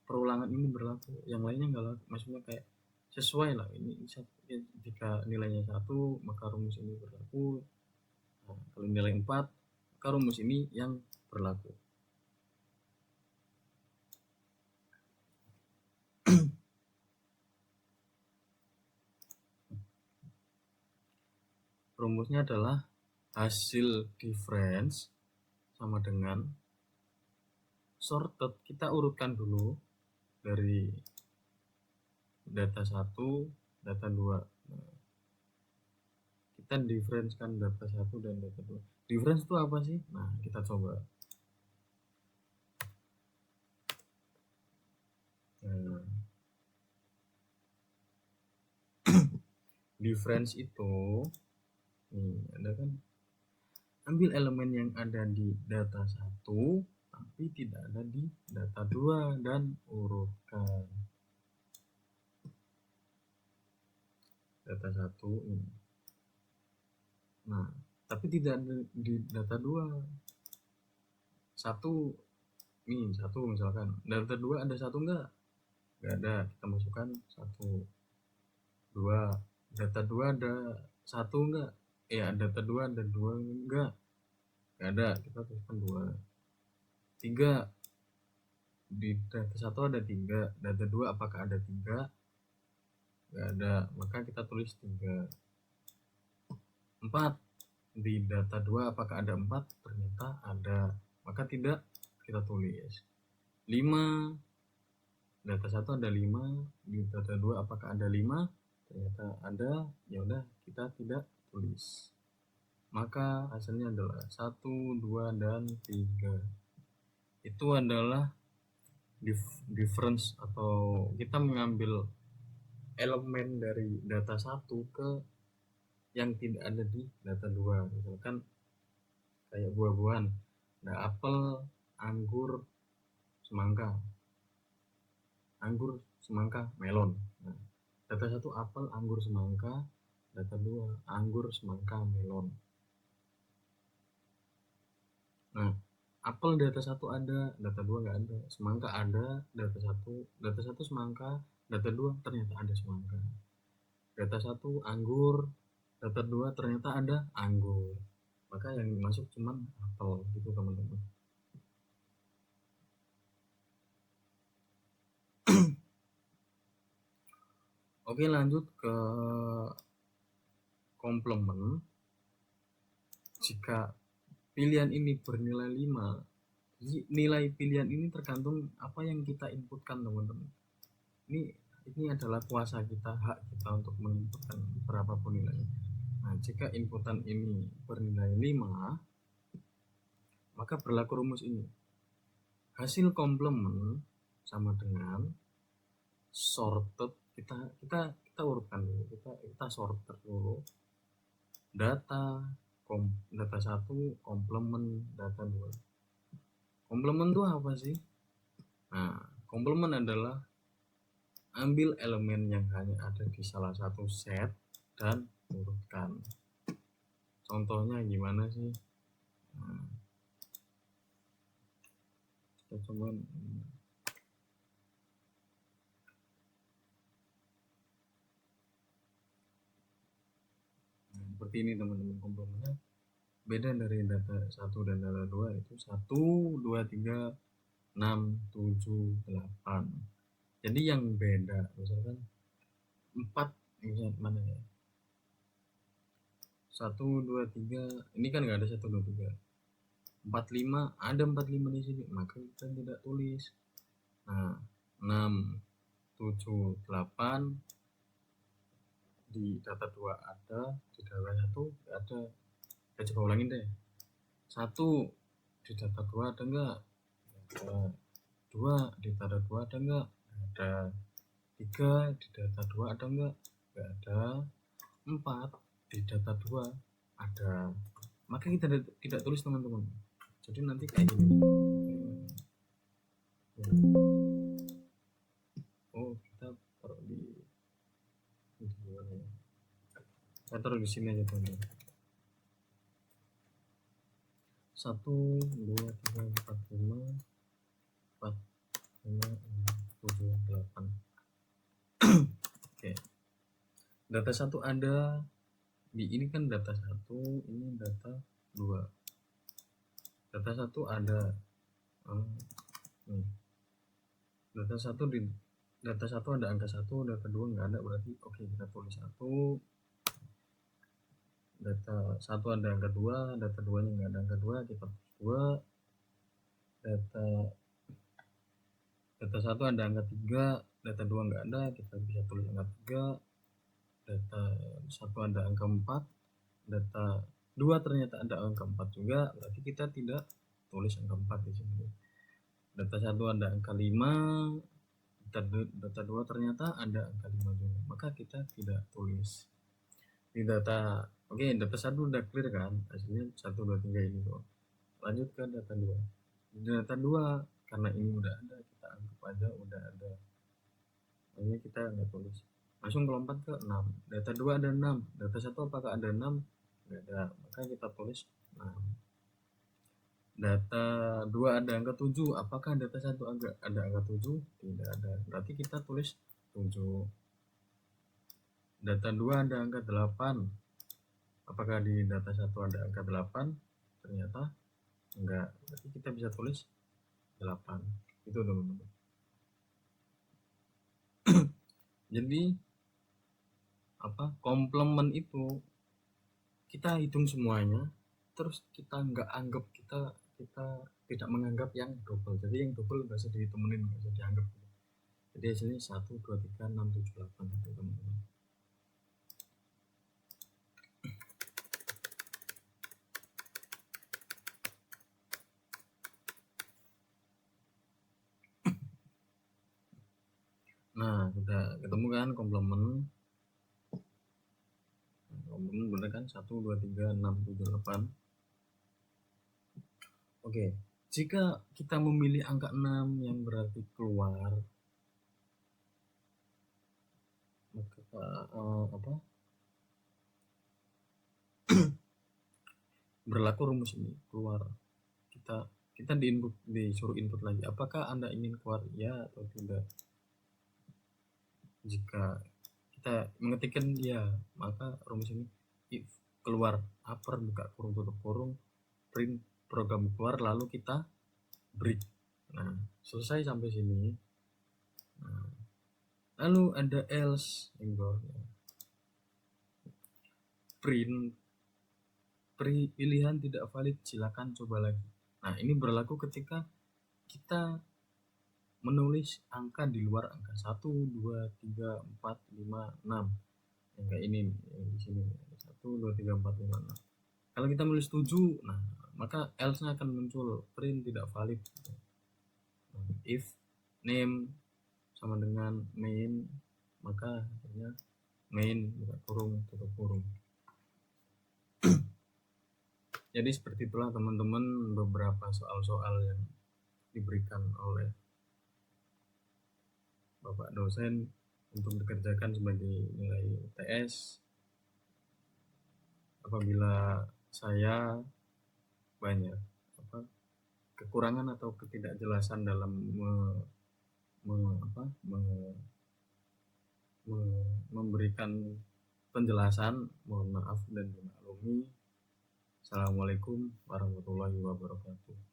Speaker 1: perulangan ini berlaku, yang lainnya enggak laku, maksudnya kayak sesuai lah, ini jika nilainya 1 maka rumus ini berlaku, nah, kalau nilai 4 maka rumus ini yang berlaku. Rumusnya adalah hasil difference sama dengan sorted, kita urutkan dulu dari data 1, data 2. Nah, kita difference kan data 1 dan data 2. Difference itu apa sih? Nah, kita coba. Nah, difference itu nih, ada kan, ambil elemen yang ada di data 1 tapi tidak ada di data 2 dan urutkan. Data 1 ini. Nah, tapi tidak ada di data 2. 1 nih, 1 misalkan. Data 2 ada 1 enggak? Enggak ada, kita masukkan 1. 2. Data 2 ada 1 enggak? Ya, data 2 ada 2 enggak? Enggak ada, kita tuliskan 2. 3. Di data 1 ada 3, data 2 apakah ada 3? Enggak ada, maka kita tulis 3. 4. Di data 2 apakah ada 4? Ternyata ada, maka tidak, kita tulis. 5. Data 1 ada 5, di data 2 apakah ada 5? Ternyata ada, ya udah kita tidak tulis. Maka hasilnya adalah 1, 2, dan 3. Itu adalah difference, atau kita mengambil elemen dari data 1 ke yang tidak ada di data 2. Misalkan kayak buah-buahan, ada apel, anggur, semangka. Anggur, semangka, melon. Nah, data 1 apel, anggur, semangka, data 2 anggur, semangka, melon. Nah, apel data 1 ada, data 2 enggak ada. Semangka ada, data 1 semangka, data 2 ternyata ada semangka. Data 1 anggur, data 2 ternyata ada anggur. Maka yang masuk cuman apel gitu teman-teman. Oke, lanjut ke komplement. Jika pilihan ini bernilai 5, jadi nilai pilihan ini tergantung apa yang kita inputkan teman-teman. Ini adalah kuasa kita, hak kita untuk menginputkan berapapun nilainya. Nah, jika inputan ini bernilai 5, maka berlaku rumus ini. Hasil komplement sama dengan sorted, kita urutkan dulu, kita sorter dulu data 1 komplement data 2. Komplement itu apa sih? Nah, komplement adalah ambil elemen yang hanya ada di salah satu set dan urutkan. Contohnya gimana sih? Nah, kita coba seperti ini teman-teman. Komplementnya beda dari data 1 dan data 2 itu 1, 2, 3, 6, 7, 8. Jadi yang beda misalkan 4, misalkan mana ya, 1, 2, 3, ini kan nggak ada 1, 2, 3, 4, 5, ada 4, 5 di sini, maka kita tidak tulis. Nah, 6, 7, 8 di data 2 ada, di data 1 nggak ada. Kita coba ulangin deh. 1 di data 2 ada nggak? Ada. 2 di data 2 ada nggak? Ada. 3 di data 2 ada nggak? Nggak ada. 4 di data 2 ada. Maka kita tidak tulis teman-teman. Jadi nanti kayak gini. Oh, kita taruh di mana ya? Kita taruh di sini aja teman-teman. 1, 2, 3, 4, 5, 4, 5, 6, 7, 8. Oke. Data 1 ada di ini kan data 1, ini data 2. Data 1 ada data 1 di data 1 ada angka 1, data 2 enggak ada, berarti oke, kita tulis 1. Data 1 ada angka 2, data 2 nya enggak ada angka 2, kita tulis 2. Data 1 ada angka 3, data 2 enggak ada, kita bisa tulis angka 3. Data 1 ada angka 4, data 2 ternyata ada angka 4 juga, berarti kita tidak tulis angka 4 di sini. Data 1 ada angka 5, data 2 ternyata ada angka 5 juga, maka kita tidak tulis. Di data data 1 udah clear kan, hasilnya 1, 2, 3 ini tuh. Lanjut ke data 2. Di data 2 karena ini udah ada, kita anggap aja udah ada, makanya kita nggak tulis. Langsung melompat ke 6. Data 2 ada 6, data 1 apakah ada 6? Nggak ada, maka kita tulis 6. Data 2 ada angka 7, apakah data 1 ada angka 7? Tidak ada, berarti kita tulis 7. Data 2 ada angka 8, apakah di data 1 ada angka 8? Ternyata enggak, berarti kita bisa tulis 8. Itu teman-teman. Jadi komplement itu kita hitung semuanya, terus kita nggak anggap, kita tidak menganggap yang double. Jadi yang double nggak usah ditemenin, nggak usah dianggap. Jadi hasilnya 1, 2, 3, 6, 7, 8 gitu teman-teman. Nah, udah ketemu kan komplement. Komplement bener kan? 1, 2, 3, 6, 7, 8. Oke, jika kita memilih angka 6 yang berarti keluar, maka berlaku rumus ini, keluar. Kita disuruh input lagi, apakah Anda ingin keluar ya atau tidak. Jika kita mengetikkan ya, maka rumus ini if keluar upper buka kurung tutup kurung, print program keluar, lalu kita break. Nah, selesai sampai sini. Nah, lalu ada else yang bawahnya, print pilihan tidak valid, silakan coba lagi. Nah, ini berlaku ketika kita menulis angka di luar angka 1, 2, 3, 4, 5, 6. Yang kayak ini yang di sini 1, 2, 3, 4, 5, 6. Kalau kita menulis 7, nah maka else-nya akan muncul print tidak valid. If name sama dengan main, maka akhirnya main buka kurung tutup kurung. Jadi seperti itulah teman-teman beberapa soal-soal yang diberikan oleh Bapak dosen untuk dikerjakan sebagai nilai UTS. Apabila saya banyak kekurangan atau ketidakjelasan dalam memberikan penjelasan, mohon maaf dan dimaklumi. Assalamualaikum warahmatullahi wabarakatuh.